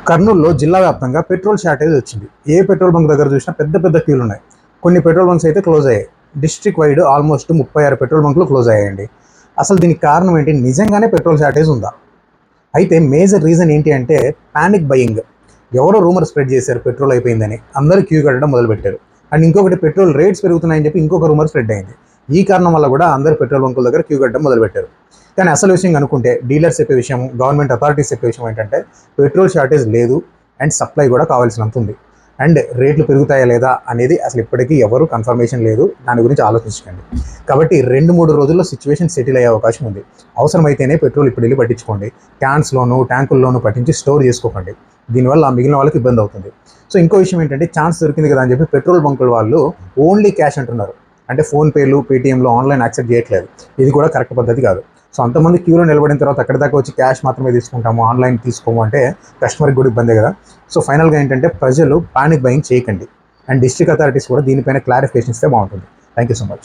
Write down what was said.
కర్నూలులో జిల్లా వ్యాప్తంగా పెట్రోల్ షార్టేజ్ వచ్చింది. ఏ పెట్రోల్ బంక్ దగ్గర చూసినా పెద్ద పెద్ద క్యూలు ఉన్నాయి. కొన్ని పెట్రోల్ బంక్స్ అయితే క్లోజ్ అయ్యాయి. డిస్ట్రిక్ట్ వైడ్ ఆల్మోస్ట్ 36 పెట్రోల్ బంకులు క్లోజ్ అయ్యాయండి. అసలు దీనికి కారణం ఏంటి? నిజంగానే పెట్రోల్ షార్టేజ్ ఉందా? అయితే మేజర్ రీజన్ ఏంటి అంటే పానిక్ బయింగ్. ఎవరో రూమర్ స్ప్రెడ్ చేశారు పెట్రోల్ అయిపోయిందని, అందరూ క్యూ కట్టడం మొదలుపెట్టారు. అండ్ ఇంకొకటి, పెట్రోల్ రేట్స్ పెరుగుతున్నాయని చెప్పి ఇంకొక రూమర్ స్ప్రెడ్ అయింది. ఈ కారణం వల్ల కూడా అందరు పెట్రోల్ బంకుల దగ్గర క్యూ కట్టడం మొదలుపెట్టారు. కానీ అసలు విషయం అనుకుంటే డీలర్స్ చెప్పే విషయం, గవర్నమెంట్ అథారిటీస్ చెప్పే విషయం ఏంటంటే పెట్రోల్ షార్టేజ్ లేదు అండ్ సప్లై కూడా కావాల్సినంత ఉంది. అండ్ రేట్లు పెరుగుతాయా లేదా అనేది అసలు ఇప్పటికీ ఎవరు కన్ఫర్మేషన్ లేదు. దాని గురించి ఆలోచించకండి. కాబట్టి 2-3 రోజుల్లో సిచ్యువేషన్ సెటిల్ అయ్యే అవకాశం ఉంది. అవసరమైతేనే పెట్రోల్ ఇప్పుడు వెళ్ళి పట్టించుకోండి. క్యాన్స్లోను ట్యాంకుల్లోనూ పట్టించి స్టోర్ చేసుకోకండి. దీనివల్ల మిగిలిన వాళ్ళకి ఇబ్బంది అవుతుంది. సో ఇంకో విషయం ఏంటంటే, ఛాన్స్ దొరికింది కదా అని చెప్పి పెట్రోల్ బంకుల వాళ్ళు ఓన్లీ క్యాష్ అంటున్నారు. అంటే ఫోన్పేలు, పేటీఎంలో ఆన్లైన్ యాక్సెప్ట్ చేయట్లేదు. ఇది కూడా కరెక్ట్ పద్ధతి కాదు. సో అంతమంది క్యూలో నిలబడిన తర్వాత అక్కడి దాకా వచ్చి క్యాష్ మాత్రమే తీసుకుంటాము, ఆన్లైన్ తీసుకోము అంటే కస్టమర్కి కూడా ఇబ్బందే కదా. సో ఫైనల్గా ఏంటంటే, ప్రజలు పానిక్ బయింగ్ చేయకండి. అండ్ డిస్ట్రిక్ట్ అథారిటీస్ కూడా దీనిపైన క్లారిఫికేషన్ ఇస్తే బాగుంటుంది. Thank you so much.